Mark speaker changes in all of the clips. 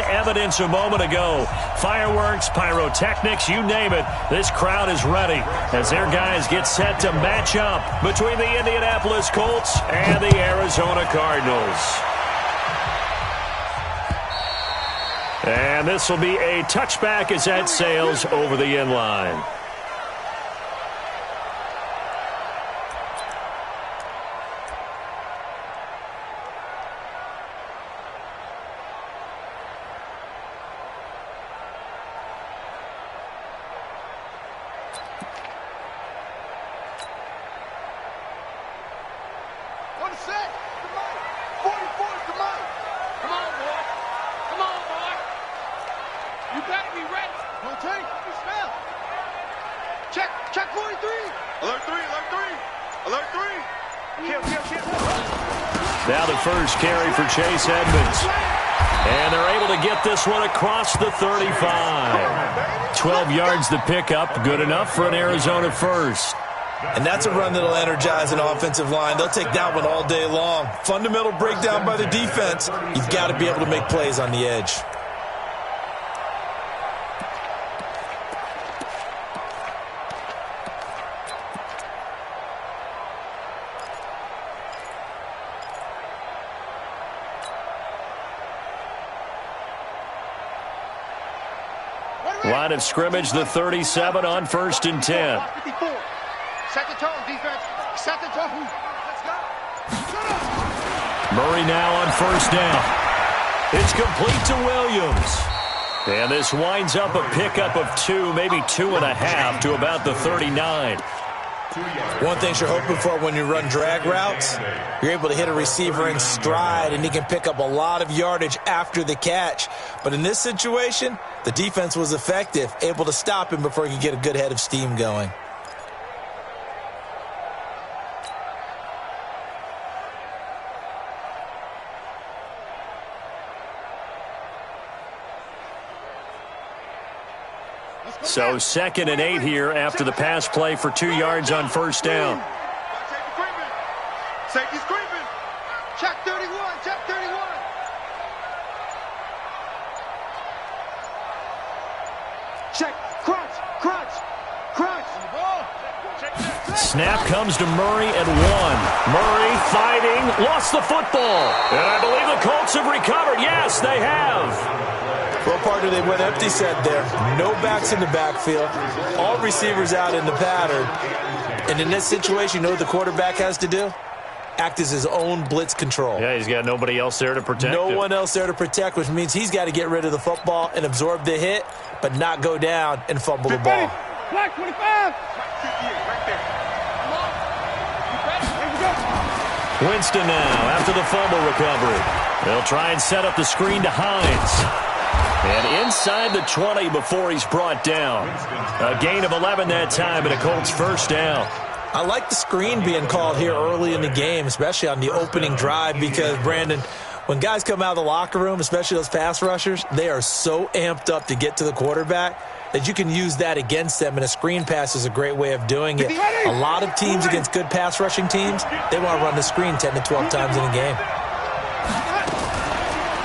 Speaker 1: evidence a moment ago. Fireworks, pyrotechnics, you name it. This crowd is ready as their guys get set to match up between the Indianapolis Colts and the Arizona Cardinals. And this will be a touchback as that sails over the end line.
Speaker 2: Now the first carry for Chase Edmonds.
Speaker 1: And they're able to get this one across the 35. 12 yards the pickup, good enough for an Arizona first.
Speaker 3: And that's a run that'll energize an offensive line. They'll take that one all day long. Fundamental breakdown by the defense. You've got to be able to make plays on the edge.
Speaker 1: Line of scrimmage, the 37 on 1st and 10.
Speaker 4: Set the tone, defense. Set the tone. Let's go.
Speaker 1: Murray now on 1st down. It's complete to Williams. And this winds up a pickup of 2, maybe 2.5 to about the 39.
Speaker 3: One thing you're hoping for when you run drag routes, you're able to hit a receiver in stride, and he can pick up a lot of yardage after the catch. But in this situation, the defense was effective, able to stop him before he could get a good head of steam going.
Speaker 1: So 2nd and 8 here after the pass play for 2 yards on 1st down.
Speaker 4: Safety's creeping. Check 31. Check 31. Check. Crunch. Crunch. Crunch.
Speaker 1: Snap comes to Murray at 1. Murray fighting. Lost the football. And I believe the Colts have recovered. Yes, they have.
Speaker 3: Well, partner, they went empty set there. No backs in the backfield. All receivers out in the pattern. And in this situation, you know what the quarterback has to do? Act as his own blitz control.
Speaker 1: Yeah, he's got nobody else there to protect him.
Speaker 3: No one else there to protect, which means he's got to get rid of the football and absorb the hit, but not go down and fumble the ball.
Speaker 4: Black 25. Right there. Come on. You ready? Here we go.
Speaker 1: Winston now after the fumble recovery. They'll try and set up the screen to Hines. And inside the 20 before he's brought down. A gain of 11 that time and a Colts first down.
Speaker 3: I like the screen being called here early in the game, especially on the opening drive, because, Brandon, when guys come out of the locker room, especially those pass rushers, they are so amped up to get to the quarterback that you can use that against them, and a screen pass is a great way of doing it. A lot of teams against good pass rushing teams, they want to run the screen 10 to 12 times in a game.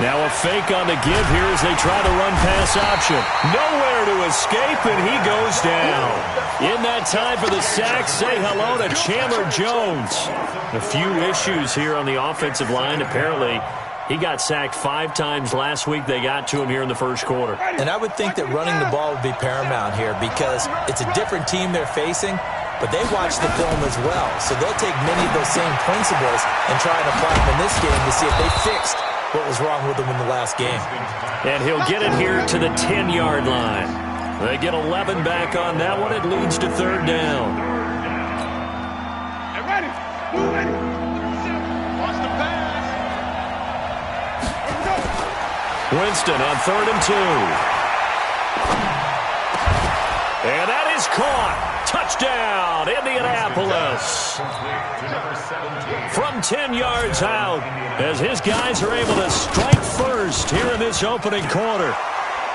Speaker 1: Now a fake on the give here as they try to run pass option. Nowhere to escape, and he goes down. In that time for the sack, say hello to Chandler Jones. A few issues here on the offensive line. Apparently, he got sacked 5 times last week. They got to him here in the first quarter.
Speaker 3: And I would think that running the ball would be paramount here because it's a different team they're facing, but they watch the film as well. So they'll take many of those same principles and try and apply them in this game to see if they fixed what was wrong with them in the last game.
Speaker 1: And he'll get it here to the 10-yard line. They get 11 back on that one. It leads to 3rd down.
Speaker 4: Hey, ready. Move ready. Watch the pass.
Speaker 1: Winston on 3rd and 2. And that is caught. Touchdown, Indianapolis. From 10 yards out, as his guys are able to strike first here in this opening quarter.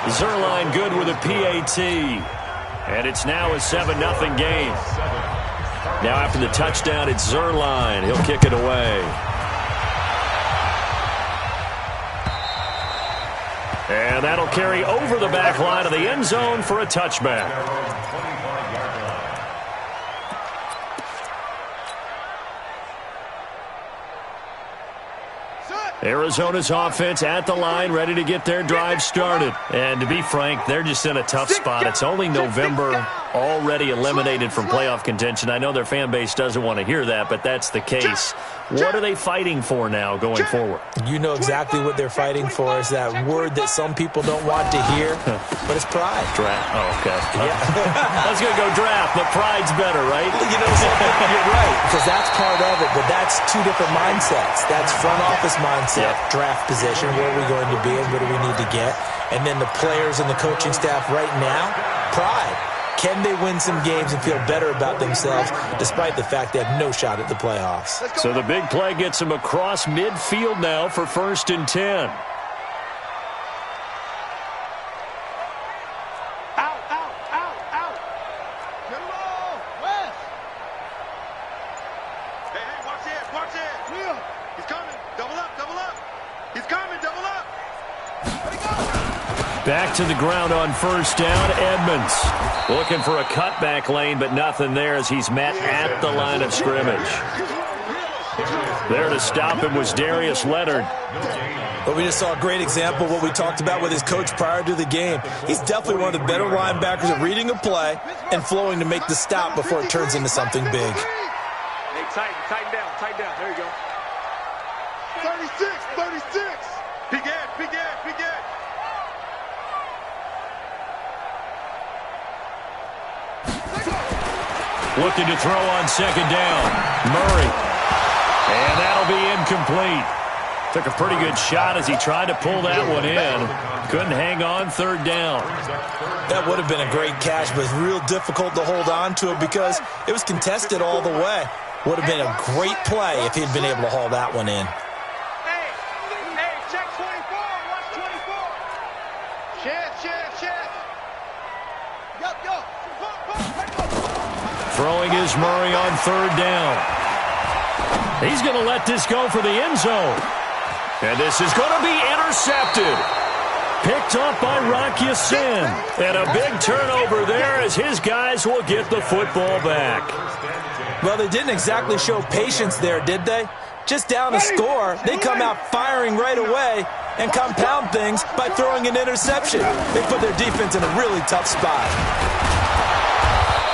Speaker 1: Zerline good with a PAT. And it's now a 7-0 game. Now after the touchdown, it's Zerline. He'll kick it away. And that'll carry over the back line of the end zone for a touchback. Arizona's offense at the line, ready to get their drive started. And to be frank, they're just in a tough spot. It's only November, already eliminated from playoff contention. I know their fan base doesn't want to hear that, but that's the case. What are they fighting for now going forward?
Speaker 3: You know exactly what they're fighting for. Is that word that some people don't want to hear, but it's pride.
Speaker 1: Draft. Oh, okay.
Speaker 3: Yeah.
Speaker 1: I was going to go draft, but pride's better, right?
Speaker 3: You know something? You're right, because that's part of it, but that's two different mindsets. That's front office mindset, draft position, where are we going to be and what do we need to get? And then the players and the coaching staff right now, pride. Can they win some games and feel better about themselves despite the fact they have no shot at the playoffs?
Speaker 1: So the big play gets them across midfield now for 1st and 10.
Speaker 4: Out, out, out, out. Get low, West. Hey, watch it, watch it. Will. He's coming. Double up, double up. He's coming, double up. Let it go.
Speaker 1: Back to the ground on 1st down, Edmonds. Looking for a cutback lane, but nothing there as he's met at the line of scrimmage. There to stop him was Darius Leonard.
Speaker 3: But we just saw a great example of what we talked about with his coach prior to the game. He's definitely one of the better linebackers at reading a play and flowing to make the stop before it turns into something big.
Speaker 4: Hey, tighten down, tighten down. There you go. 36, 36. Peek in, peek in, peek in.
Speaker 1: Looking to throw on 2nd down. Murray. And that'll be incomplete. Took a pretty good shot as he tried to pull that one in. Couldn't hang on 3rd down.
Speaker 3: That would have been a great catch, but it's real difficult to hold on to it because it was contested all the way. Would have been a great play if he'd been able to haul that one in.
Speaker 4: Hey, check 24. Watch 24. Chance. Go.
Speaker 1: Throwing is Murray on 3rd down. He's going to let this go for the end zone. And this is going to be intercepted. Picked up by Rocky Sin. And a big turnover there as his guys will get the football back.
Speaker 3: Well, they didn't exactly show patience there, did they? Just down a score, they come out firing right away and compound things by throwing an interception. They put their defense in a really tough spot.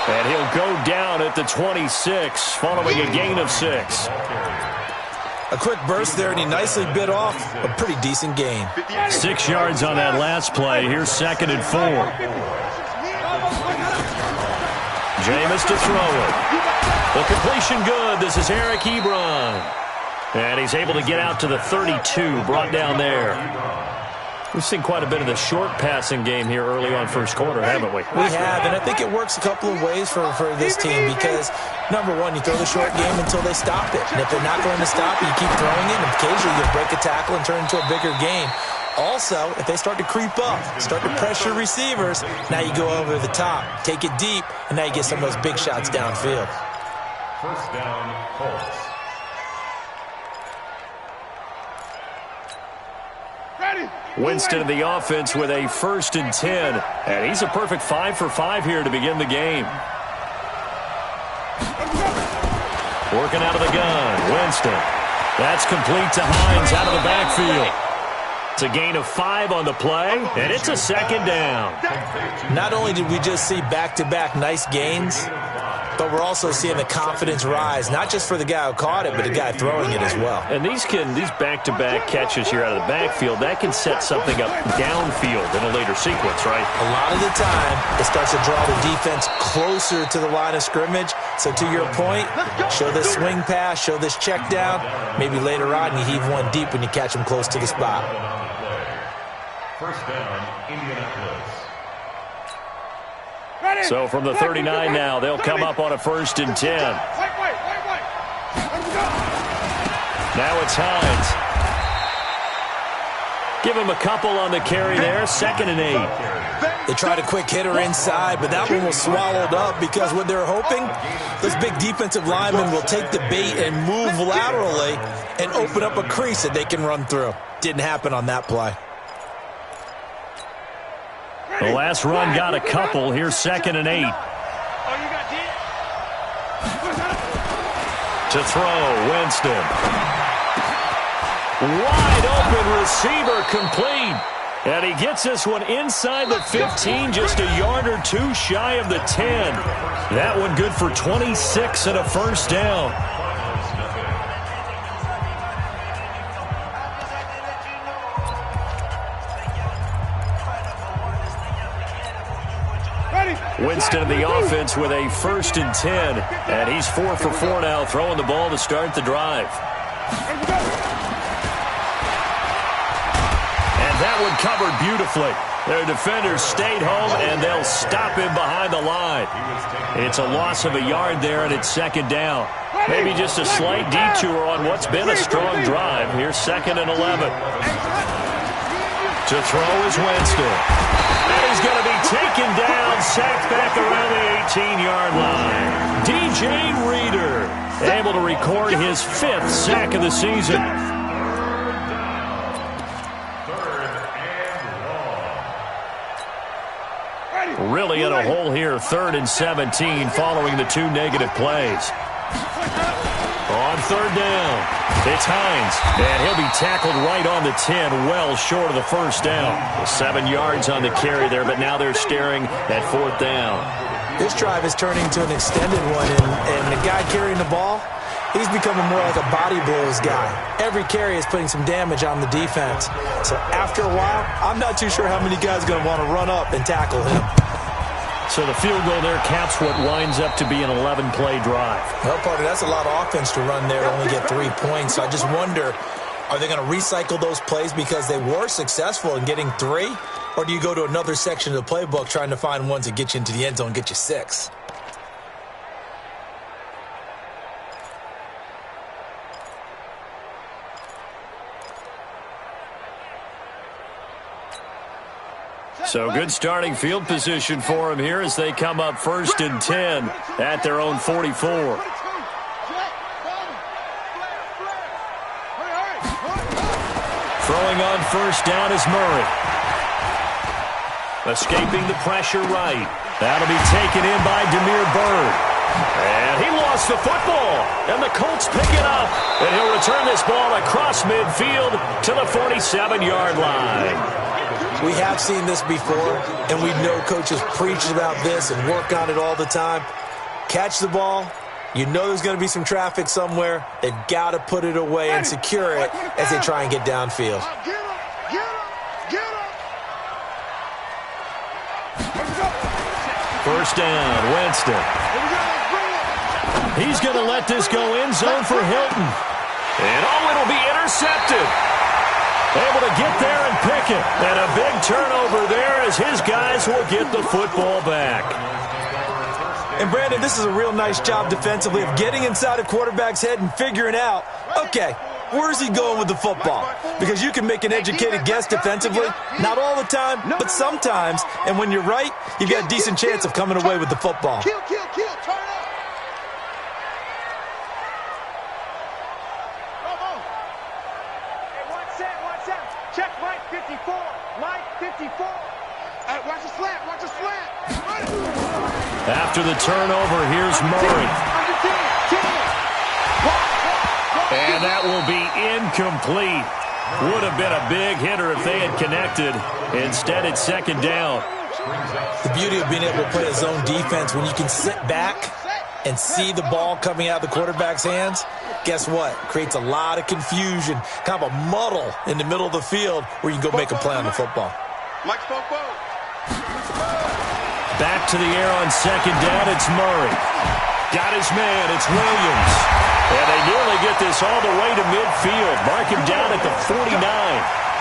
Speaker 1: And he'll go down at the 26, following a gain of 6.
Speaker 3: A quick burst there, and he nicely bit off a pretty decent gain.
Speaker 1: 6 yards on that last play. Here's 2nd and 4. Jameis to throw it. The completion good. This is Eric Ebron. And he's able to get out to the 32, brought down there. We've seen quite a bit of the short passing game here early on 1st quarter, haven't we?
Speaker 3: We have, and I think it works a couple of ways for this team because, number one, you throw the short game until they stop it. And if they're not going to stop it, you keep throwing it, and occasionally you'll break a tackle and turn it into a bigger game. Also, if they start to creep up, start to pressure receivers, now you go over the top, take it deep, and now you get some of those big shots downfield.
Speaker 2: 1st down, Colts.
Speaker 1: Winston in the offense with a 1st and 10. And he's a perfect 5 for 5 here to begin the game. Working out of the gun. Winston. That's complete to Hines out of the backfield. It's a gain of 5 on the play, and it's a 2nd down.
Speaker 3: Not only did we just see back-to-back nice gains, but we're also seeing the confidence rise, not just for the guy who caught it, but the guy throwing it as well.
Speaker 1: And these back-to-back catches here out of the backfield, that can set something up downfield in a later sequence, right?
Speaker 3: A lot of the time, it starts to draw the defense closer to the line of scrimmage. So to your point, show this swing pass, show this check down. Maybe later on you heave one deep when you catch him close to the spot.
Speaker 2: 1st down, Indianapolis.
Speaker 1: So from the 39 now, they'll come up on a 1st and 10. Now it's Hines. Give him a couple on the carry there. 2nd and 8.
Speaker 3: They tried a quick hitter inside, but that one was swallowed up because what they're hoping, those big defensive linemen will take the bait and move laterally and open up a crease that they can run through. Didn't happen on that play.
Speaker 1: The last run got a couple. Here's 2nd and 8. To throw, Winston. Wide open receiver, complete. And he gets this one inside the 15, just a yard or two shy of the 10. That one good for 26 and a first down. Winston in the offense with a 1st and 10. And he's 4 for 4 now, throwing the ball to start the drive. And that one covered beautifully. Their defenders stayed home, and they'll stop him behind the line. It's a loss of a yard there, and it's 2nd down. Maybe just a slight detour on what's been a strong drive. Here's 2nd and 11. To throw is Winston. And he's going to be taken down, sacked back around the 18-yard line. DJ Reader able to record his 5th sack of the season. Really in a hole here, 3rd and 17 following the 2 negative plays. On 3rd down, it's Hines, and he'll be tackled right on the 10, well short of the first down. 7 yards on the carry there, but now they're staring at 4th down.
Speaker 3: This drive is turning to an extended one, and the guy carrying the ball, he's becoming more like a body blows guy. Every carry is putting some damage on the defense. So after a while, I'm not too sure how many guys are going to want to run up and tackle him.
Speaker 1: So the field goal there caps what winds up to be an 11-play drive.
Speaker 3: Well, partner, that's a lot of offense to run there to only get 3 points. So I just wonder, are they going to recycle those plays because they were successful in getting 3? Or do you go to another section of the playbook trying to find ones that get you into the end zone and get you 6?
Speaker 1: So good starting field position for him here as they come up 1st and 10 at their own 44. Throwing on 1st down is Murray. Escaping the pressure right. That'll be taken in by Demir Bird. And he lost the football. And the Colts pick it up. And he'll return this ball across midfield to the 47-yard line.
Speaker 3: We have seen this before, and we know coaches preach about this and work on it all the time. Catch the ball. You know there's going to be some traffic somewhere. They've got to put it away and secure it as they try and get downfield.
Speaker 1: First down, Winston. He's going to let this go end zone for Hilton. And it'll be intercepted. Able to get there and pick it. And a big turnover there as his guys will get the football back.
Speaker 3: And, Brandon, this is a real nice job defensively of getting inside a quarterback's head and figuring out, okay, where's he going with the football? Because you can make an educated guess defensively. Not all the time, but sometimes. And when you're right, you've got a decent chance of coming away with the football.
Speaker 4: Kill, turn up. Check Mike 54. Mike 54. Watch the slant.
Speaker 1: After the turnover, here's Murray. And that will be incomplete. Would have been a big hitter if they had connected. Instead, it's 2nd down.
Speaker 3: The beauty of being able to play a zone defense, when you can sit back and see the ball coming out of the quarterback's hands, guess what? Creates a lot of confusion, kind of a muddle in the middle of the field where you can go make a play on the football.
Speaker 1: Back to the air on 2nd down, it's Murray. Got his man, it's Williams. And they nearly get this all the way to midfield. Mark him down at the 49.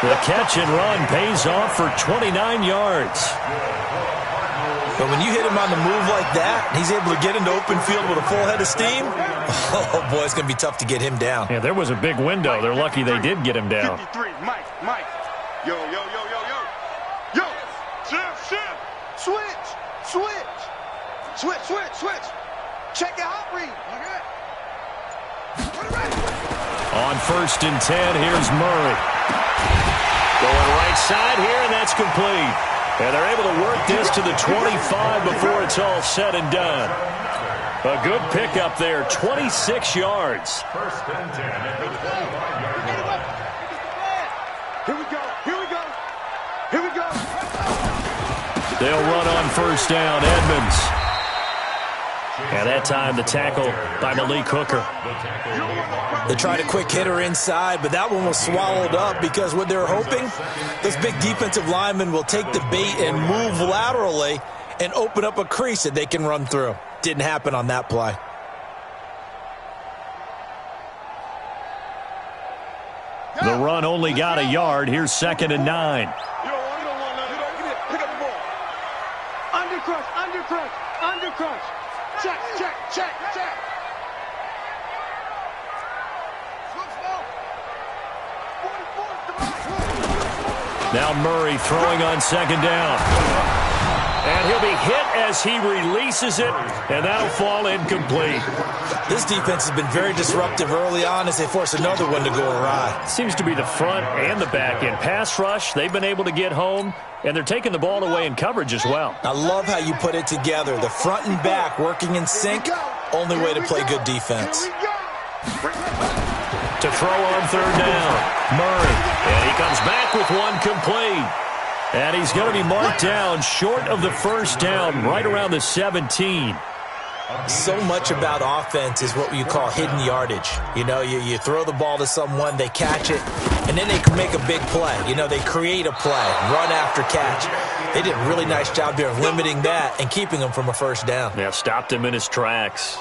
Speaker 1: The catch and run pays off for 29 yards.
Speaker 3: But when you hit him on the move like that, he's able to get into open field with a full head of steam, oh, boy, it's going to be tough to get him down.
Speaker 1: Yeah, there was a big window. They're lucky they did get him down.
Speaker 4: 53, Mike. Yo. Switch. Check your hot read.
Speaker 1: On 1st and 10, here's Murray. Going right side here, and that's complete. And they're able to work this to the 25 before it's all said and done. A good pickup there, 26 yards.
Speaker 2: First and 10 at the 25-yard line.
Speaker 4: Here we go. Here we go. Here we go.
Speaker 1: They'll run on first down, Edmonds. And that time the tackle by Malik Hooker.
Speaker 3: They tried a quick hitter inside, but that one was swallowed up because what they're hoping, those big defensive linemen will take the bait and move laterally and open up a crease that they can run through. Didn't happen on that play.
Speaker 1: The run only got a yard. Here's 2nd and 9.
Speaker 4: You don't want it. Pick up the ball. Undercrush, undercrush, undercrush. Check, check, check, check.
Speaker 1: Now Murray throwing on 2nd down. And he'll be hit as he releases it, and that'll fall incomplete.
Speaker 3: This defense has been very disruptive early on as they force another one to go awry.
Speaker 1: Seems to be the front and the back end. Pass rush, they've been able to get home, and they're taking the ball away in coverage as well.
Speaker 3: I love how you put it together. The front and back working in sync, only way to play good defense.
Speaker 1: To throw on 3rd down, Murray, and he comes back with one complete. And he's going to be marked down short of the first down, right around the 17.
Speaker 3: So much about offense is what you call hidden yardage. You know, you throw the ball to someone, they catch it, and then they can make a big play. You know, they create a play, run after catch. They did a really nice job there of limiting that and keeping him from a first down.
Speaker 1: Yeah, stopped him in his tracks.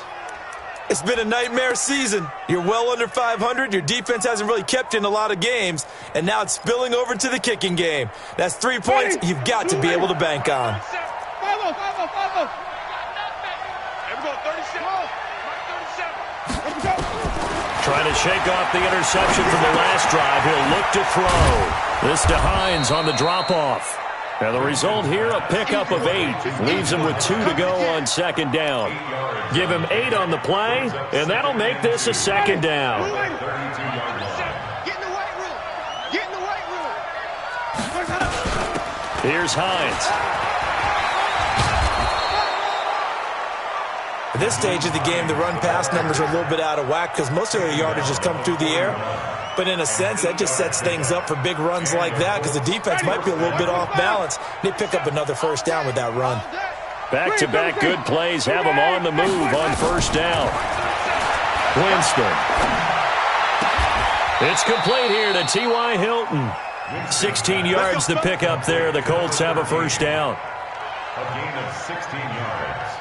Speaker 3: It's been a nightmare season. You're well under 500. Your defense hasn't really kept you in a lot of games, and now it's spilling over to the kicking game. That's 3 points you've got to be able to bank on.
Speaker 4: 5-0. Everyone, 37.
Speaker 1: Trying to shake off the interception from the last drive. He'll look to throw. This to Hines on the drop-off. And the result here, a pickup of 8. Leaves him with 2 to go on 2nd down. Give him 8 on the play, and that'll make this a 2nd down.
Speaker 4: Get in the weight room. Get in the weight room.
Speaker 1: Here's Hines.
Speaker 3: At this stage of the game, the run-pass numbers are a little bit out of whack because most of their yardage has come through the air. But in a sense, that just sets things up for big runs like that because the defense might be a little bit off balance. They pick up another first down with that run.
Speaker 1: Back-to-back good plays have them on the move on first down. Winston. It's complete here to T.Y. Hilton. 16 yards to pick up there. The Colts have a first down.
Speaker 2: A gain of 16 yards.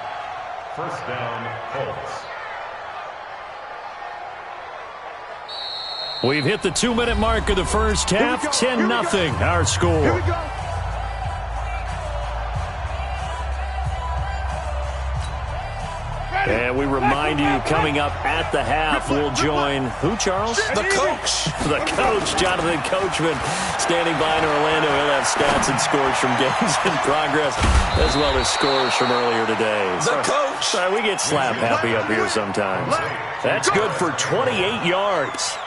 Speaker 2: First down, Colts.
Speaker 1: We've hit the 2-minute mark of the first half. 10-0 our score.
Speaker 4: Here we go.
Speaker 1: And we remind you, coming up at the half, we'll join who, Charles?
Speaker 3: The coach.
Speaker 1: The coach, Jonathan Coachman, standing by in Orlando. He'll have stats and scores from games in progress, as well as scores from earlier today.
Speaker 3: The coach.
Speaker 1: Sorry, we get slap happy up here sometimes. That's good for 28 yards.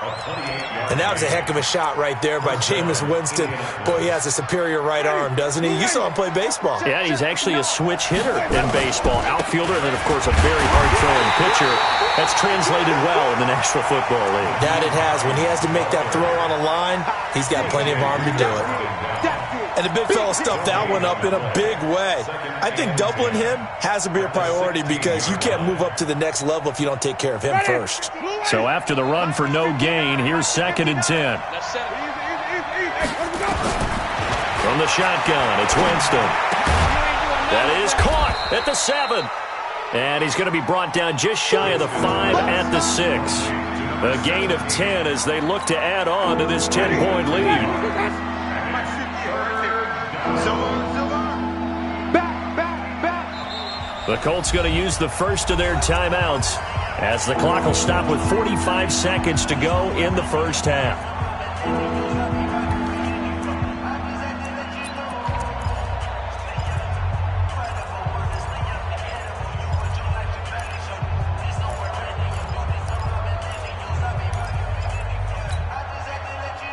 Speaker 3: And that was a heck of a shot right there by Jameis Winston. Boy, he has a superior right arm, doesn't he? You saw him play baseball.
Speaker 1: Yeah, he's actually a switch hitter in baseball. Outfielder, and then, of course, a very hard-throwing pitcher. That's translated well in the National Football League.
Speaker 3: That it has. When he has to make that throw on a line, he's got plenty of arm to do it. And the big fella stuffed that one up in a big way. I think doubling him has to be a priority because you can't move up to the next level if you don't take care of him first.
Speaker 1: So after the run for no gain, here's 2nd and 10. From the shotgun, it's Winston. That is caught at the 7. And he's going to be brought down just shy of the 5 at the 6. A gain of 10 as they look to add on to this 10-point lead. The Colts going to use the first of their timeouts as the clock will stop with 45 seconds to go in the first half.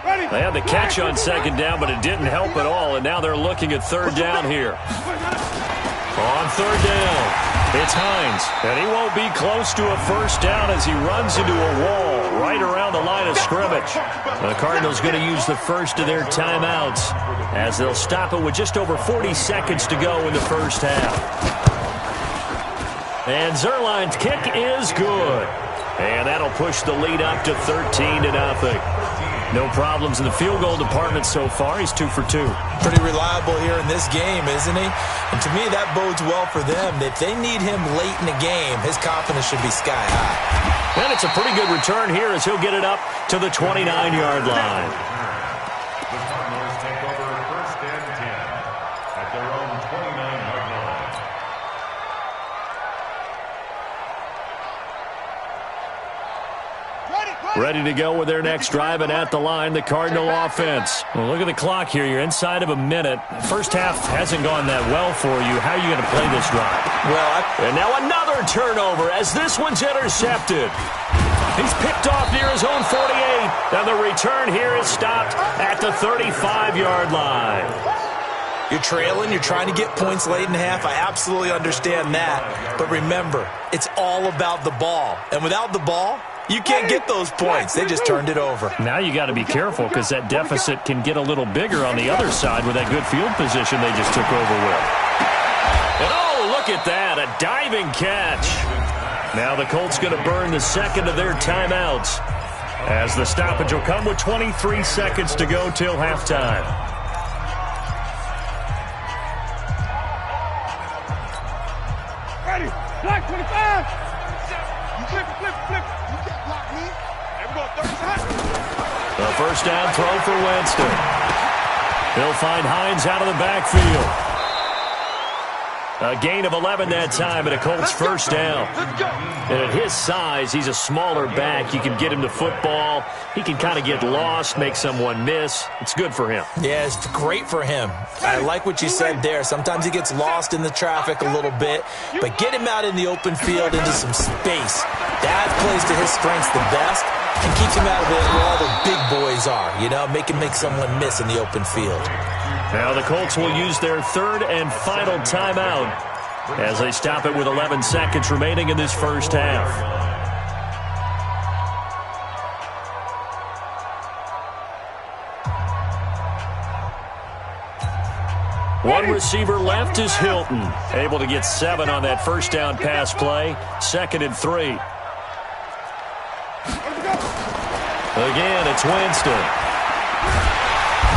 Speaker 4: Ready?
Speaker 1: They had the catch on second down, but it didn't help at all, and now they're looking at third down here. On third down, it's Hines, and he won't be close to a first down as he runs into a wall right around the line of scrimmage. The Cardinals going to use the first of their timeouts as they'll stop it with just over 40 seconds to go in the first half. And Zerline's kick is good. And that'll push the lead up to 13-0. No problems in the field goal department so far. He's 2 for 2.
Speaker 3: Pretty reliable here in this game, isn't he? And to me, that bodes well for them. If they need him late in the game, his confidence should be sky high.
Speaker 1: And it's a pretty good return here as he'll get it up to the 29-yard line.
Speaker 2: The Cardinals take over first and 10 at their own 29-yard line.
Speaker 1: Ready to go with their next drive, and at the line, the Cardinal offense. Well, look at the clock here. You're inside of a minute. First half hasn't gone that well for you. How are you going to play this drive? And now another turnover as this one's intercepted. He's picked off near his own 48, and the return here is stopped at the 35-yard line.
Speaker 3: You're trailing. You're trying to get points late in half. I absolutely understand that. But remember, it's all about the ball. And without the ball, you can't get those points. They just turned it over.
Speaker 1: Now you got to be careful because that deficit can get a little bigger on the other side with that good field position they just took over with. And oh, look at that, a diving catch. Now the Colts going to burn the second of their timeouts as the stoppage will come with 23 seconds to go till halftime.
Speaker 4: Ready, block 25. You flip. You can't block me. And we're going 30 seconds.
Speaker 1: The first down throw for Winston. He'll find Hines out of the backfield. A gain of 11 that time, and a Colts first down. And at his size, he's a smaller back. You can get him to football. He can kind of get lost, make someone miss. It's good for him.
Speaker 3: Yeah, it's great for him. I like what you said there. Sometimes he gets lost in the traffic a little bit, but get him out in the open field into some space. That plays to his strengths the best and keeps him out of it where all the big boys are, you know, make someone miss in the open field.
Speaker 1: Now the Colts will use their third and final timeout as they stop it with 11 seconds remaining in this first half. One receiver left is Hilton, able to get 7 on that first down pass play. 2nd and 3. Again, it's Winston.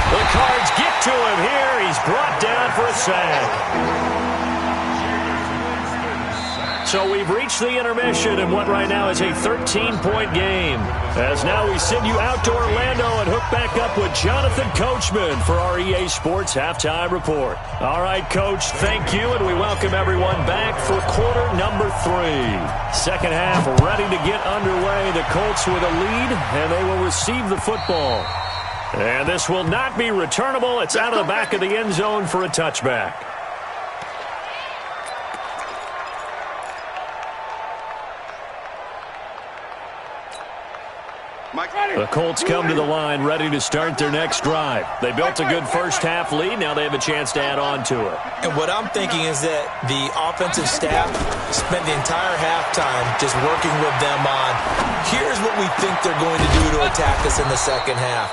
Speaker 1: The Cards get to him here. He's brought down for a sack. So we've reached the intermission in what right now is a 13-point game. As now we send you out to Orlando and hook back up with Jonathan Coachman for our EA Sports Halftime Report. All right, Coach, thank you, and we welcome everyone back for quarter number 3. Second half ready to get underway. The Colts with a lead, and they will receive the football. And this will not be returnable. It's out of the back of the end zone for a touchback. The Colts come to the line ready to start their next drive. They built a good first half lead. Now they have a chance to add on to it.
Speaker 3: And what I'm thinking is that the offensive staff spent the entire halftime just working with them on, here's what we think they're going to do to attack us in the second half.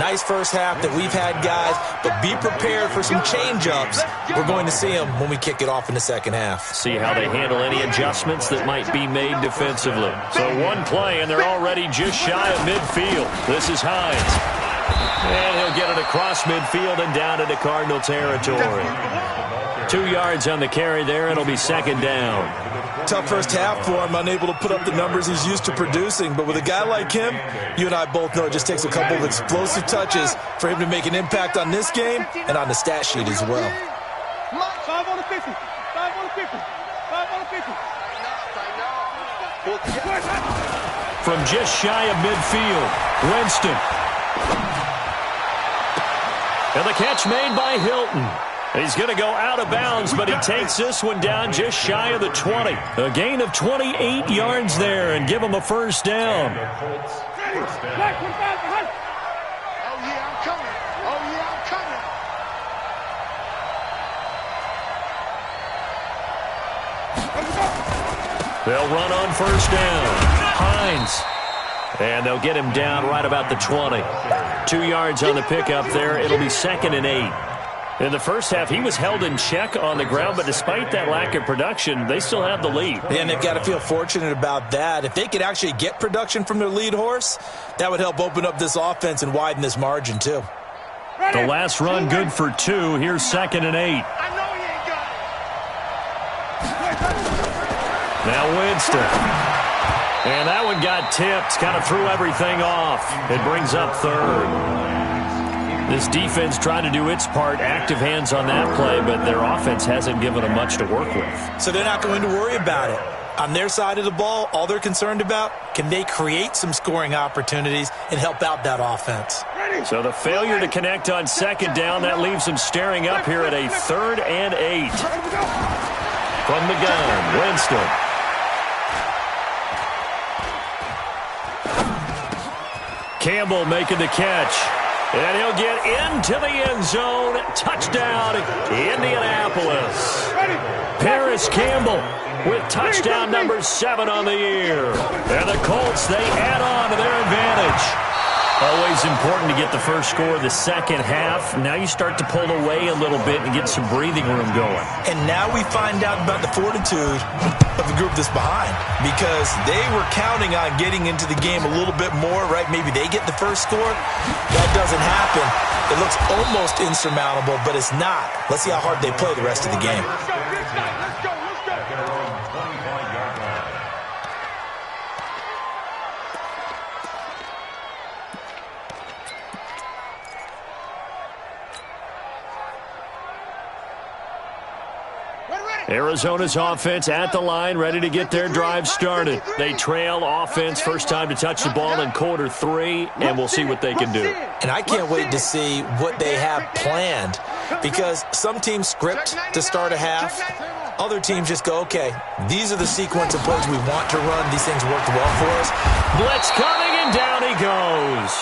Speaker 3: Nice first half that we've had, guys, but be prepared for some change-ups. We're going to see them when we kick it off in the second half.
Speaker 1: See how they handle any adjustments that might be made defensively. So one play, and they're already just shy of midfield. This is Hines. And he'll get it across midfield and down into Cardinal territory. 2 yards on the carry there. It'll be second down.
Speaker 3: Tough first half for him, unable to put up the numbers he's used to producing. But with a guy like him, you and I both know it just takes a couple of explosive touches for him to make an impact on this game and on the stat sheet as well.
Speaker 4: 5 on the 50. 5 on the 50. 5 on the 50.
Speaker 1: From just shy of midfield, Winston. And the catch made by Hilton. He's going to go out of bounds, but he takes this one down just shy of the 20. A gain of 28 yards there and give him a first down. They'll run on first down. Hines. And they'll get him down right about the 20. 2 yards on the pickup there. It'll be 2nd and 8. In the first half, he was held in check on the ground, but despite that lack of production, they still have the lead.
Speaker 3: And they've got to feel fortunate about that. If they could actually get production from their lead horse, that would help open up this offense and widen this margin, too.
Speaker 1: The last run good for 2. Here's 2nd and 8. Now Winston. And that one got tipped, kind of threw everything off. It brings up 3rd. This defense trying to do its part, active hands on that play, but their offense hasn't given them much to work with.
Speaker 3: So they're not going to worry about it. On their side of the ball, all they're concerned about, can they create some scoring opportunities and help out that offense?
Speaker 1: So the failure to connect on 2nd down, that leaves them staring up here at a 3rd and 8. From the gun, Winston. Campbell making the catch. And he'll get into the end zone. Touchdown, Indianapolis. Paris Campbell with touchdown number 7 on the year. And the Colts, they add on to their advantage. Always important to get the first score of the second half. Now you start to pull away a little bit and get some breathing room going.
Speaker 3: And now we find out about the fortitude of the group that's behind, because they were counting on getting into the game a little bit more, right? Maybe they get the first score. That doesn't happen. It looks almost insurmountable, but it's not. Let's see how hard they play the rest of the game.
Speaker 1: Arizona's offense at the line, ready to get their drive started. They trail offense, first time to touch the ball in quarter 3, and we'll see what they can do.
Speaker 3: And I can't wait to see what they have planned, because some teams script to start a half. Other teams just go, okay, these are the sequence of plays we want to run. These things worked well for us.
Speaker 1: Blitz coming, and down he goes.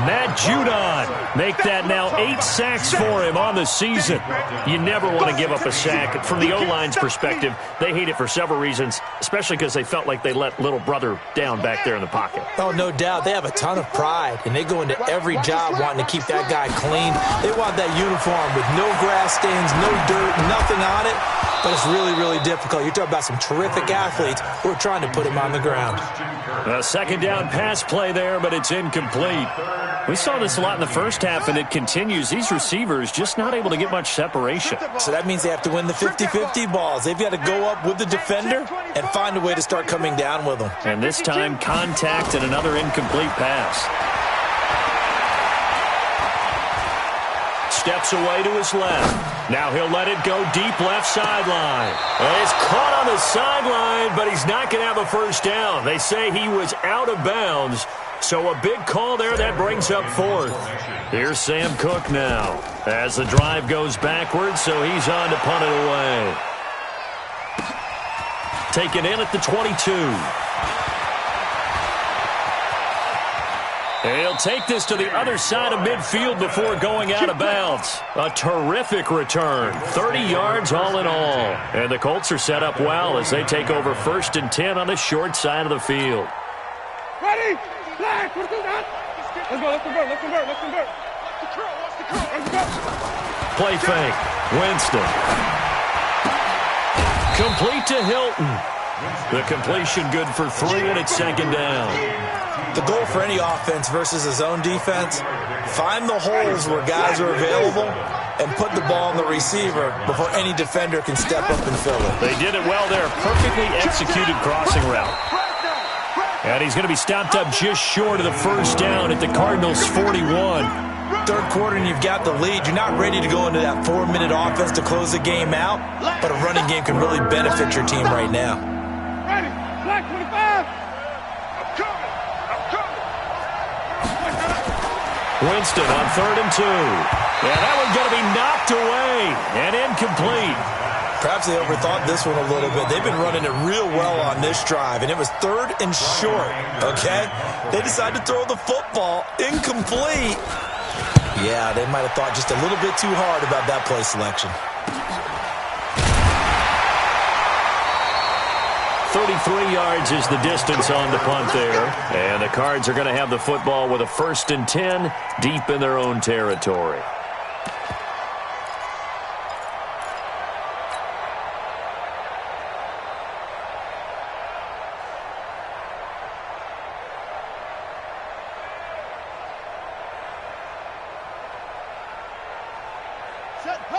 Speaker 1: Matt Judon make that now 8 sacks for him on the season. You never want to give up a sack. From the O-line's perspective, they hate it for several reasons, especially because they felt like they let little brother down back there in the pocket.
Speaker 3: Oh, no doubt. They have a ton of pride, and they go into every job wanting to keep that guy clean. They want that uniform with no grass stains, no dirt, nothing on it. But it's really, really difficult. You're talking about some terrific athletes who are trying to put him on the ground.
Speaker 1: A second down pass play there, but it's incomplete. We saw this a lot in the first half, and it continues. These receivers just not able to get much separation.
Speaker 3: So that means they have to win the 50-50 balls. They've got to go up with the defender and find a way to start coming down with them.
Speaker 1: And this time, contact and another incomplete pass. Steps away to his left. Now he'll let it go deep left sideline. And it's caught on the sideline, but he's not going to have a first down. They say he was out of bounds. So a big call there that brings up 4th. Here's Sam Cook now as the drive goes backwards, so he's on to punt it away. Taken in at the 22. And he'll take this to the other side of midfield before going out of bounds. A terrific return. 30 yards all in all. And the Colts are set up well as they take over 1st and 10 on the short side of the field.
Speaker 4: Ready? Let's go, let's convert.
Speaker 1: Play fake. Winston. Complete to Hilton. The completion good for 3, and it's 2nd down.
Speaker 3: The goal for any offense versus a zone defense, find the holes where guys are available and put the ball on the receiver before any defender can step up and fill it.
Speaker 1: They did it well there. Perfectly executed crossing route. And he's going to be stopped up just short of the first down at the Cardinals' 41.
Speaker 3: Third quarter and you've got the lead. You're not ready to go into that 4-minute offense to close the game out, but a running game can really benefit your team right now.
Speaker 4: Ready? Black 25. I'm coming.
Speaker 1: Winston on 3rd and 2. And that one's going to be knocked away and incomplete.
Speaker 3: Perhaps they overthought this one a little bit. They've been running it real well on this drive, and it was 3rd and short, okay? They decided to throw the football incomplete. Yeah, they might have thought just a little bit too hard about that play selection.
Speaker 1: 33 yards is the distance on the punt there. And the Cards are going to have the football with a 1st and 10 deep in their own territory.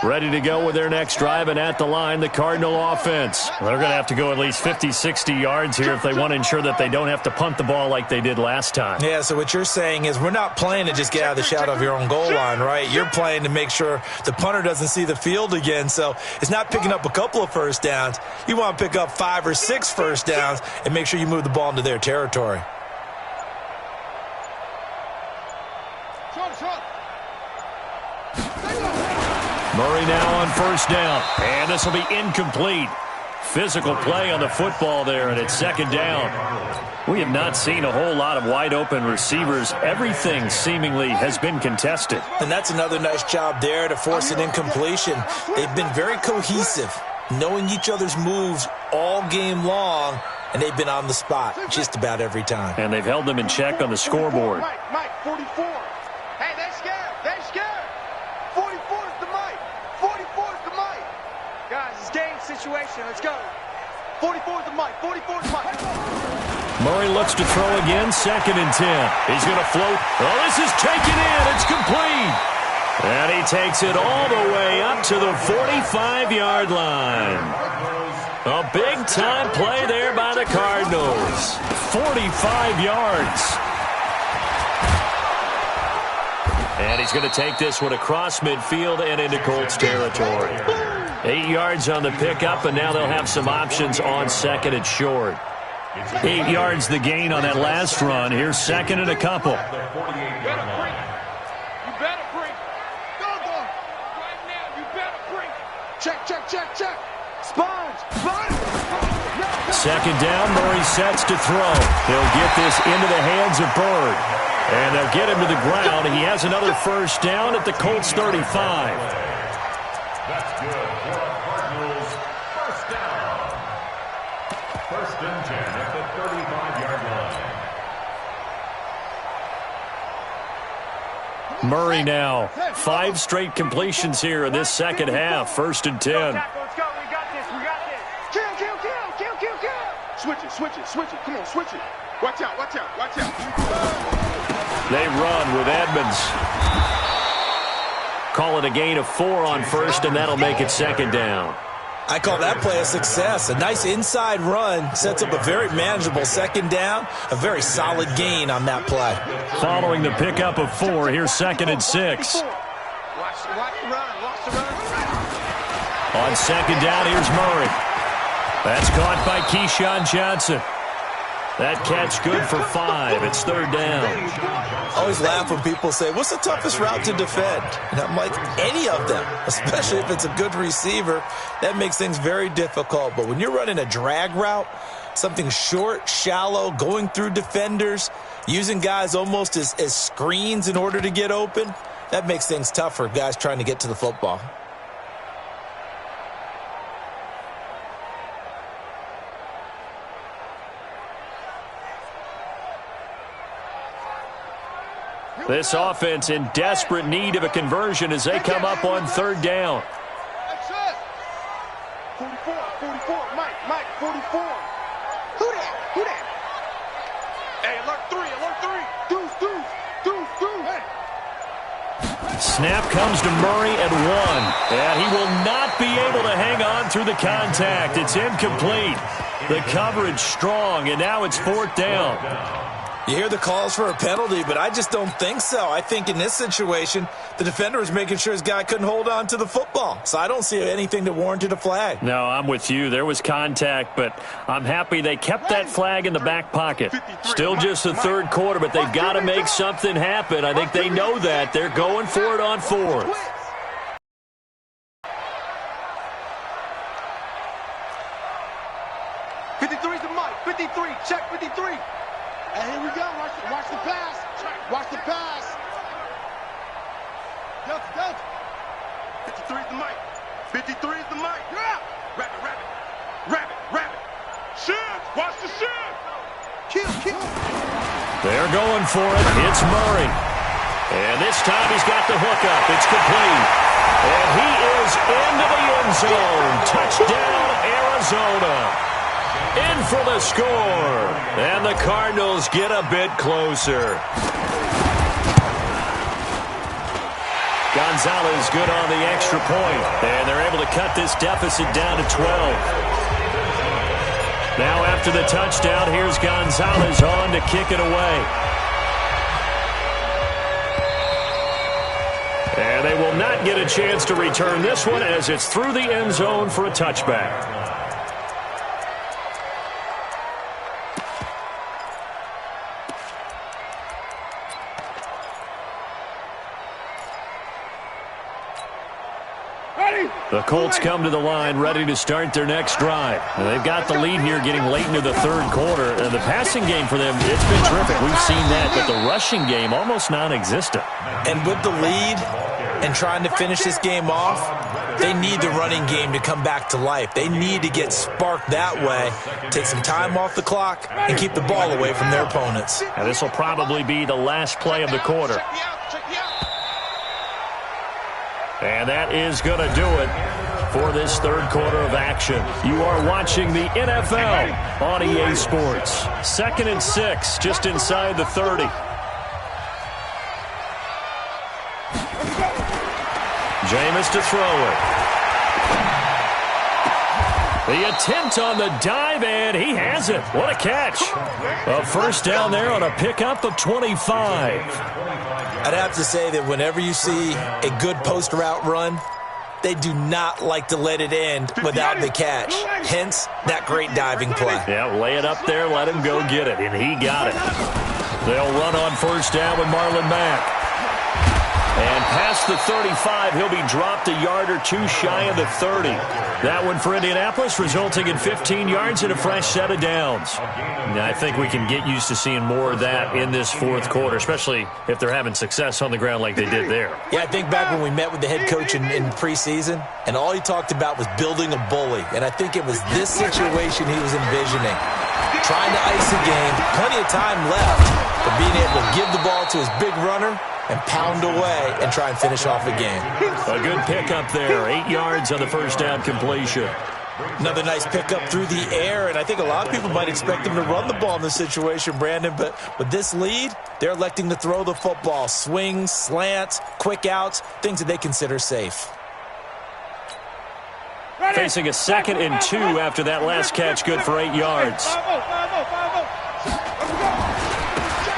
Speaker 1: Ready to go with their next drive, and at the line, the Cardinal offense.
Speaker 5: They're going to have to go at least 50, 60 yards here if they want to ensure that they don't have to punt the ball like they did last time.
Speaker 3: Yeah, so what you're saying is we're not playing to just get out of the shadow of your own goal line, right? You're playing to make sure the punter doesn't see the field again, so it's not picking up a couple of first downs. You want to pick up 5 or 6 first downs and make sure you move the ball into their territory.
Speaker 1: Murray now on 1st down, and this will be incomplete. Physical play on the football there, and it's 2nd down. We have not seen a whole lot of wide-open receivers. Everything seemingly has been contested.
Speaker 3: And that's another nice job there to force an incompletion. They've been very cohesive, knowing each other's moves all game long, and they've been on the spot just about every time.
Speaker 1: And they've held them in check on the scoreboard.
Speaker 4: Mike, 44. Hey, they're scared. They're scared. 44 is the Mike. 44 is the Mike. Guys, it's game situation. Let's go. 44 is the Mike. 44 is the Mike.
Speaker 1: Murray looks to throw again, 2nd and 10. He's going to float. Oh, this is taken in. It's complete. And he takes it all the way up to the 45-yard line. A big-time play there by the Cardinals. 45 yards. And he's going to take this one across midfield and into Colts territory. 8 yards on the pickup, and now they'll have some options on 2nd and short. 8 yards the gain on that last run. Here's 2nd and a couple.
Speaker 4: You better bring. Go. Right now, you better bring. Check. Sponge.
Speaker 1: 2nd down, Murray sets to throw. He'll get this into the hands of Bird. And they'll get him to the ground. He has another 1st down at the Colts 35.
Speaker 2: That's good for a Cardinals 1st down. 1st and 10 at the 35-yard line.
Speaker 1: Murray now. 5 straight completions here in this 2nd half. 1st and 10.
Speaker 4: Let's go. We got this. Kill. Switch it. Come on, switch it. Watch out.
Speaker 1: They run with Edmonds. Call it a gain of 4 on 1st, and that'll make it 2nd down.
Speaker 3: I call that play a success. A nice inside run sets up a very manageable 2nd down. A very solid gain on that play.
Speaker 1: Following the pickup of 4, here's 2nd and 6.
Speaker 4: Watch the run.
Speaker 1: On 2nd down, here's Murray. That's caught by Keyshawn Johnson. That catch good for 5. It's 3rd down.
Speaker 3: I always laugh when people say, what's the toughest route to defend? And I'm like, any of them, especially if it's a good receiver. That makes things very difficult. But when you're running a drag route, something short, shallow, going through defenders, using guys almost as screens in order to get open, that makes things tough for guys trying to get to the football.
Speaker 1: This offense in desperate need of a conversion as they come up on 3rd down.
Speaker 4: That's it. 44. Mike, 44. Who that? Hey, alert 3. Deuce. Hey.
Speaker 1: Snap comes to Murray at 1. And he will not be able to hang on through the contact. It's incomplete. The coverage strong, and now it's 4th down.
Speaker 3: You hear the calls for a penalty, but I just don't think so. I think in this situation, the defender was making sure his guy couldn't hold on to the football. So I don't see anything that warranted a flag.
Speaker 1: No, I'm with you. There was contact, but I'm happy they kept that flag in the back pocket. Still just the 3rd quarter, but they've got to make something happen. I think they know that. They're going for it on 4th.
Speaker 4: Check 53. And here we go. Watch the pass. Watch the pass. Delta. 53 is the mic. 53 is the mic. Yeah. Rabbit. Watch the shift. Kill.
Speaker 1: They're going for it. It's Murray. And this time he's got the hookup. It's complete. And he is into the end zone. Touchdown, Arizona. In for the score. And the Cardinals get a bit closer. Gonzalez good on the extra point. And they're able to cut this deficit down to 12. Now after the touchdown, here's Gonzalez on to kick it away. And they will not get a chance to return this one as it's through the end zone for a touchback. The Colts come to the line ready to start their next drive. And they've got the lead here getting late into the third quarter. And the passing game for them, it's been terrific. We've seen that, but the rushing game almost non-existent.
Speaker 3: And with the lead and trying to finish this game off, they need the running game to come back to life. They need to get sparked that way, take some time off the clock, and keep the ball away from their opponents.
Speaker 1: And this will probably be the last play of the quarter. And that is going to do it for this third quarter of action. You are watching the NFL on EA Sports. 2nd and 6, just inside the 30. Jameis to throw it. The attempt on the dive, and he has it. What a catch. A first down there on a pickup of 25.
Speaker 3: I'd have to say that whenever you see a good post route run, they do not like to let it end without the catch. Hence, that great diving play.
Speaker 1: Yeah, lay it up there, let him go get it, and he got it. They'll run on first down with Marlon Mack. And past the 35, he'll be dropped a yard or two shy of the 30. That one for Indianapolis, resulting in 15 yards and a fresh set of downs. Now, I think we can get used to seeing more of that in this fourth quarter, especially if they're having success on the ground like they did there.
Speaker 3: Yeah, I think back when we met with the head coach in preseason, and all he talked about was building a bully. And I think it was this situation he was envisioning. Trying to ice the game, plenty of time left for being able to give the ball to his big runner and pound away and try and finish off a game.
Speaker 1: A good pickup there. 8 yards on the first down completion.
Speaker 3: Another nice pickup through the air, and I think a lot of people might expect him to run the ball in this situation, Brandon, but with this lead, they're electing to throw the football. Swings, slants, quick outs, things that they consider safe.
Speaker 1: Facing a 2nd and 2 after that last catch, good for 8 yards.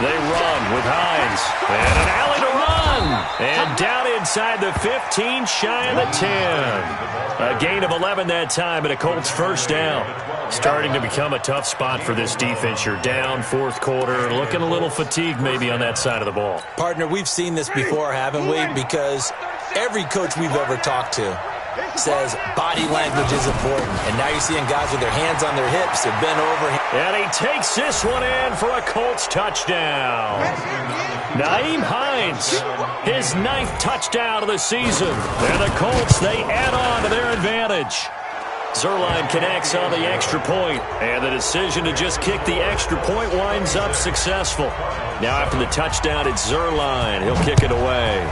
Speaker 1: They run with Hines. And an alley to run. And down inside the 15, shy of the 10. A gain of 11 that time, and a Colts first down. Starting to become a tough spot for this defense. You're down fourth quarter, looking a little fatigued maybe on that side of the ball.
Speaker 3: Partner, we've seen this before, haven't we? Because every coach we've ever talked to says body language is important. And now you're seeing guys with their hands on their hips. They're bent over.
Speaker 1: And he takes this one in for a Colts touchdown. Nyheim Hines, his 9th touchdown of the season. And the Colts, they add on to their advantage. Zuerlein connects on the extra point. And the decision to just kick the extra point winds up successful. Now after the touchdown, it's Zuerlein. He'll kick it away.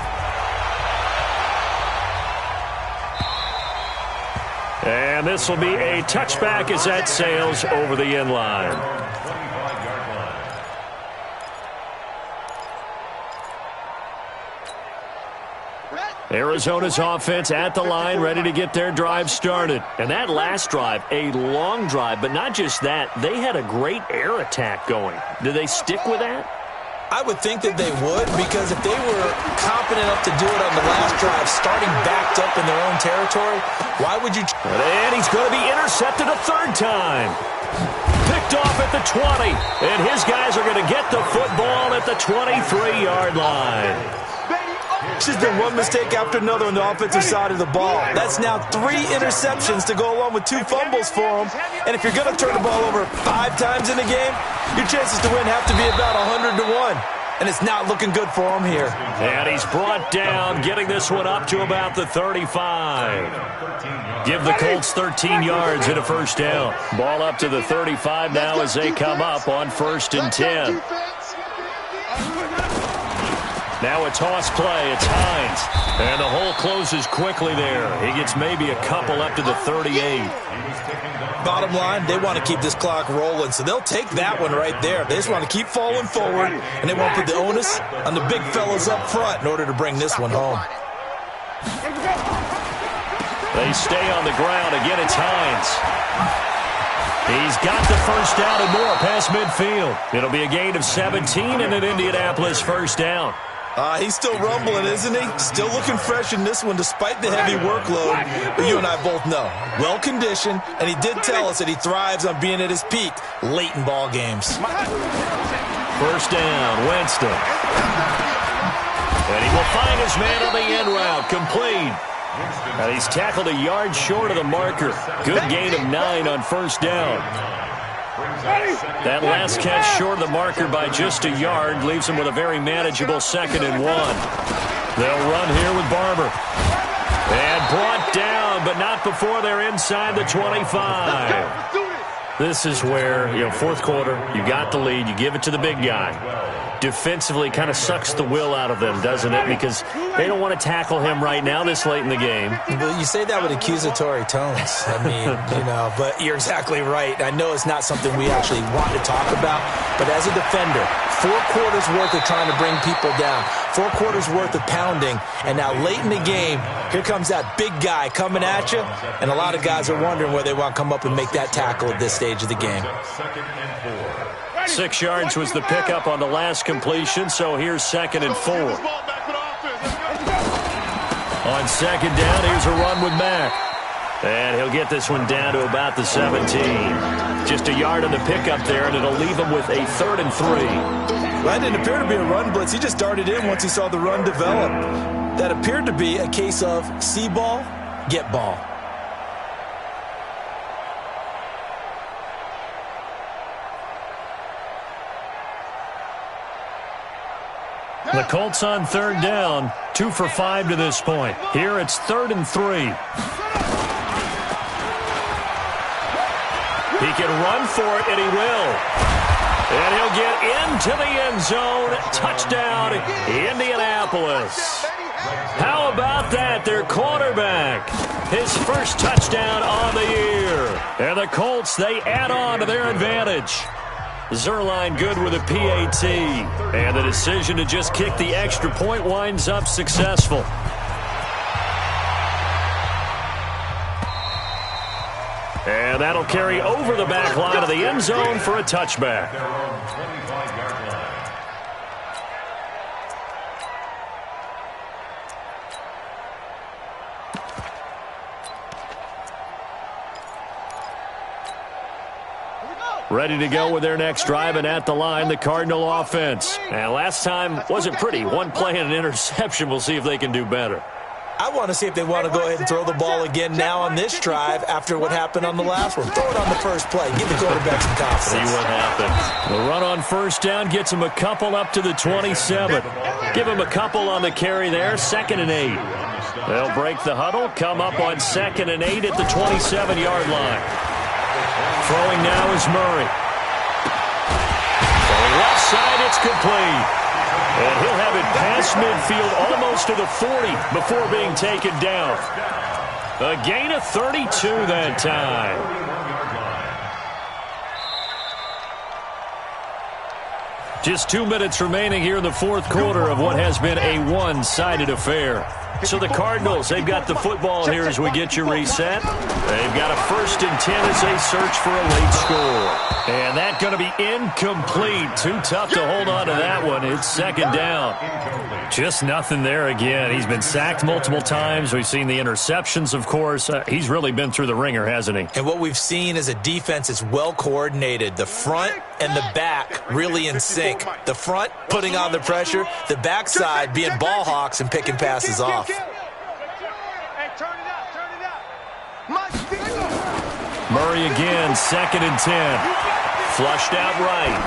Speaker 1: And this will be a touchback as that sails over the end line. Arizona's offense at the line, ready to get their drive started. And that last drive, a long drive, but not just that. They had a great air attack going. Do they stick with that?
Speaker 3: I would think that they would, because if they were confident enough to do it on the last drive, starting backed up in their own territory, why would you?
Speaker 1: And he's going to be intercepted a third time. Picked off at the 20, and his guys are going to get the football at the 23-yard line.
Speaker 3: It's just been one mistake after another on the offensive side of the ball. That's now 3 interceptions to go along with 2 fumbles for them. And if you're going to turn the ball over 5 times in the game, your chances to win have to be about 100 to 1. and it's not looking good for him here.
Speaker 1: And he's brought down, getting this one up to about the 35. Give the Colts 13 yards and a first down. Ball up to the 35 now as they come up on 1st and 10. Now a toss play. It's Hines. And the hole closes quickly there. He gets maybe a couple up to the 38.
Speaker 3: Bottom line, they want to keep this clock rolling, so they'll take that one right there. They just want to keep falling forward, and they won't put the onus on the big fellas up front in order to bring this one home.
Speaker 1: They stay on the ground. Again, it's Hines. He's got the first down and more past midfield. It'll be a gain of 17 and an Indianapolis first down.
Speaker 3: He's still rumbling, isn't he? Still looking fresh in this one despite the heavy workload. But you and I both know, well-conditioned, and he did tell us that he thrives on being at his peak late in ball games.
Speaker 1: First down, Winston. And he will find his man on the end route, complete. And he's tackled a yard short of the marker. Good gain of 9 on first down. That last catch short of the marker by just a yard leaves him with a very manageable 2nd and 1. They'll run here with Barber. And brought down, but not before they're inside the 25. This is where, fourth quarter, you got the lead, you give it to the big guy. Defensively kind of sucks the will out of them, doesn't it? Because they don't want to tackle him right now this late in the game.
Speaker 3: But you say that with accusatory tones. I mean, but you're exactly right. I know it's not something we actually want to talk about, but as a defender, 4 quarters worth of trying to bring people down, 4 quarters worth of pounding, and now late in the game, here comes that big guy coming at you, and a lot of guys are wondering where they want to come up and make that tackle at this stage of the game.
Speaker 1: 6 yards was the pickup on the last completion, so here's 2nd and 4. On 2nd down, here's a run with Mack. And he'll get this one down to about the 17. Just a yard on the pickup there, and it'll leave him with a 3rd and 3.
Speaker 3: That didn't appear to be a run blitz. He just darted in once he saw the run develop. That appeared to be a case of see ball, get ball.
Speaker 1: The Colts on 3rd down, 2 for 5 to this point. Here it's 3rd and 3. He can run for it, and he will. And he'll get into the end zone. Touchdown, Indianapolis. How about that? Their quarterback, his first touchdown on the year. And the Colts, they add on to their advantage. Zerline good with a PAT. And the decision to just kick the extra point winds up successful. And that'll carry over the back line of the end zone for a touchback. Ready to go with their next drive, and at the line, the Cardinal offense. And last time wasn't pretty. 1 play and an interception. We'll see if they can do better.
Speaker 3: I want to see if they want to go ahead and throw the ball again now on this drive after what happened on the last one. Throw it on the first play. Give the quarterback some confidence.
Speaker 1: See what happens. The run on first down gets him a couple up to the 27. Give him a couple on the carry there. 2nd and 8. They'll break the huddle, come up on 2nd and 8 at the 27-yard line. Throwing now is Murray. On the left side, it's complete. And he'll have it past midfield almost to the 40 before being taken down. A gain of 32 that time. Just 2 minutes remaining here in the fourth quarter of what has been a one-sided affair. So the Cardinals, they've got the football here as we get you reset. They've got a 1st and 10 as they search for a late score. And that's going to be incomplete. Too tough to hold on to that one. It's 2nd down. Just nothing there again. He's been sacked multiple times. We've seen the interceptions, of course. He's really been through the ringer, hasn't he?
Speaker 3: And what we've seen is a defense that's well coordinated. The front and the back really in sync. The front putting on the pressure. The backside being ball hawks and picking passes off.
Speaker 4: Hey, turn it up, turn it up.
Speaker 1: Murray again, 2nd and 10. Flushed out right.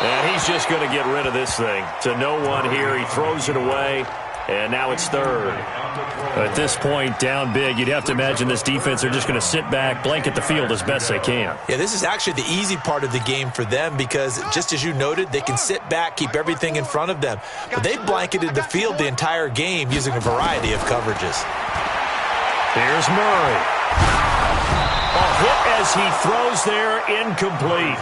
Speaker 1: And he's just going to get rid of this thing. To no one here. He throws it away. And now it's third.
Speaker 5: At this point, down big, you'd have to imagine this defense are just going to sit back, blanket the field as best they can.
Speaker 3: Yeah, this is actually the easy part of the game for them because, just as you noted, they can sit back, keep everything in front of them. But they blanketed the field the entire game using a variety of coverages.
Speaker 1: Here's Murray. A hit as he throws there, incomplete.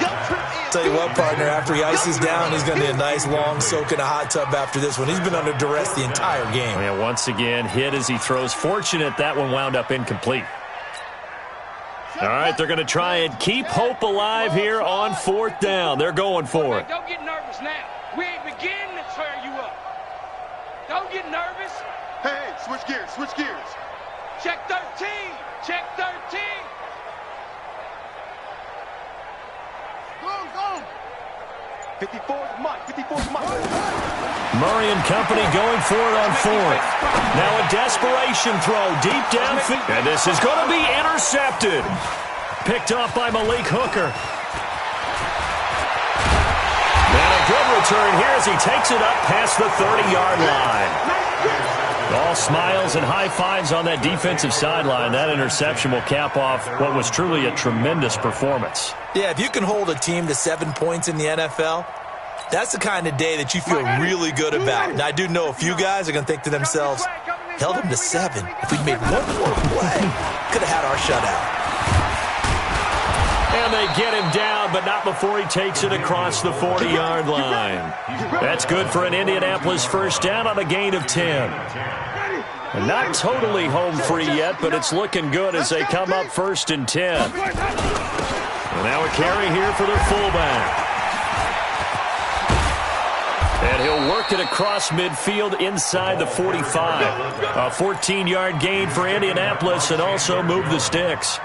Speaker 3: Tell you what, partner, after he ices down, he's going to need a nice long soak in a hot tub after this one. He's been under duress the entire game.
Speaker 5: And once again, hit as he throws. Fortunate that one wound up incomplete.
Speaker 1: All right, they're going to try and keep hope alive here on fourth down. They're going for it.
Speaker 4: Don't get nervous now. We ain't beginning to tear you up. Don't get nervous.
Speaker 6: Hey, switch gears, switch gears.
Speaker 4: Check 13. Check 13.
Speaker 6: Go.
Speaker 4: 54's Mike. 54's Mike.
Speaker 1: Murray and company going for it on fourth. Now a desperation throw deep downfield. And this is going to be intercepted. Picked off by Malik Hooker. And a good return here as he takes it up past the 30-yard line. All smiles and high fives on that defensive sideline. That interception will cap off what was truly a tremendous performance.
Speaker 3: Yeah, if you can hold a team to 7 points in the NFL, that's the kind of day that you feel really good about. Now, I do know a few guys are going to think to themselves, held them to 7. If we'd made one more play, could have had our shutout.
Speaker 1: And they get him down, but not before he takes it across the 40-yard line. That's good for an Indianapolis first down on a gain of 10. And not totally home free yet, but it's looking good as they come up first and 10. And now a carry here for their fullback. And he'll work it across midfield inside the 45. A 14-yard gain for Indianapolis and also move the sticks.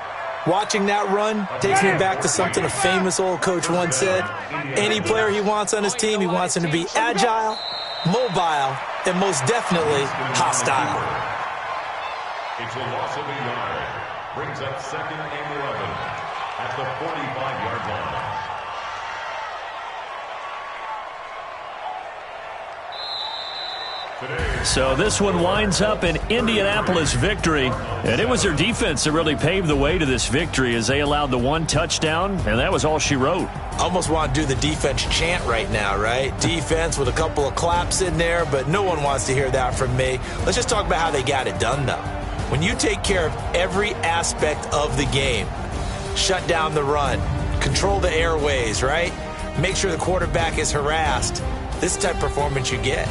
Speaker 3: Watching that run takes me back to something a famous old coach once said. Any player he wants on his team, he wants him to be agile, mobile, and most definitely hostile.
Speaker 2: It's a loss of a yard. Brings up second and 11 at the 45-yard line.
Speaker 1: So this one winds up an Indianapolis victory, and it was their defense that really paved the way to this victory as they allowed the one touchdown, and that was all she wrote.
Speaker 3: I almost want to do the defense chant right now, right? Defense with a couple of claps in there, but no one wants to hear that from me. Let's just talk about how they got it done, though. When you take care of every aspect of the game, shut down the run, control the airways, right? Make sure the quarterback is harassed. This is the type of performance you get.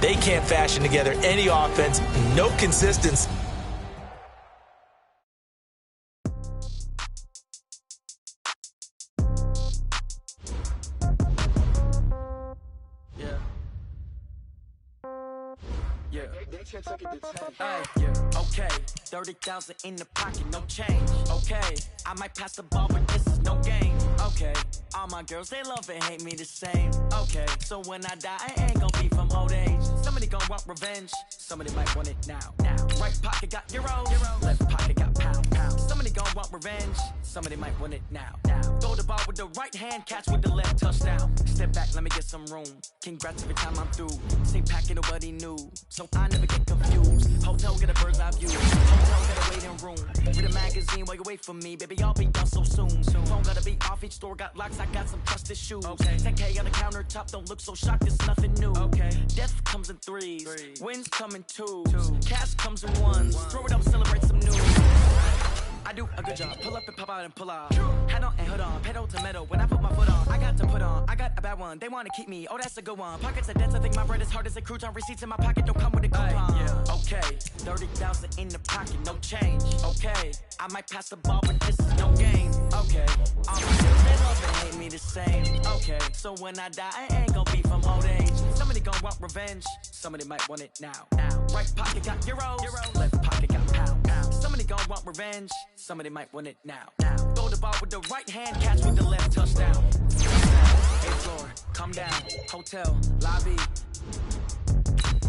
Speaker 3: They can't fashion together any offense, no consistency.
Speaker 7: Okay, 30,000 in the pocket, no change. Okay, I might pass the ball, but this is no game. Okay, all my girls, they love and hate me the same. Okay, so when I die, I ain't gonna be from old age. Somebody gon' want revenge, somebody might want it now. Right pocket got euros, left pocket got pound. Somebody gon' want revenge, somebody might want it now. Throw the ball with the right hand, catch with the left, touchdown. Step back, let me get some room. Congrats every time I'm through. Same packet, nobody knew, so I never get confused. Hotel get a bird's eye view. Hotel get a waiting room. Read a magazine while you wait for me, baby. I'll be done so soon. Phone gotta be off. Each store got locks. I got some trusted shoes. 10K on the countertop. Don't look so shocked. It's nothing new. Death comes in threes. Wins come in twos. Cash comes in ones. Throw it up, celebrate some news. I do a good job. Pull up and pop out and pull out. Head on and hood on. Pedal to metal. When I put my foot on, I got to put on. I got a bad one. They want to keep me. Oh, that's a good one. Pockets are dense. I think my bread is hard as a crouton. Receipts in my pocket don't come with a coupon. Okay, 30,000 in the pocket, no change. Okay, I might pass the ball, but this is no game. Okay, all my girls, they love and hate me the same. Okay, so when I die, I ain't gonna be from old age. Somebody gon' want revenge. Somebody might want it now. Right pocket got euros. Left pocket got pound. Somebody gon' want revenge. Somebody might want it now. Throw the ball with the right hand, catch with the left, touchdown. Hey floor, come down. Hotel, lobby.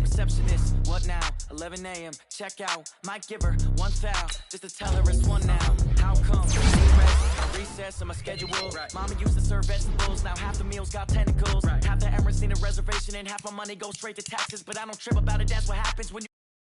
Speaker 7: Receptionist, what now? 11 a.m. Check out. Might give her one foul just to tell her it's one now. How come? Recess in my schedule. Mama used to serve vegetables. Now half the meals got tentacles. Half the Emirates need a reservation and half my money goes straight to taxes. But I don't trip about it. That's what happens when you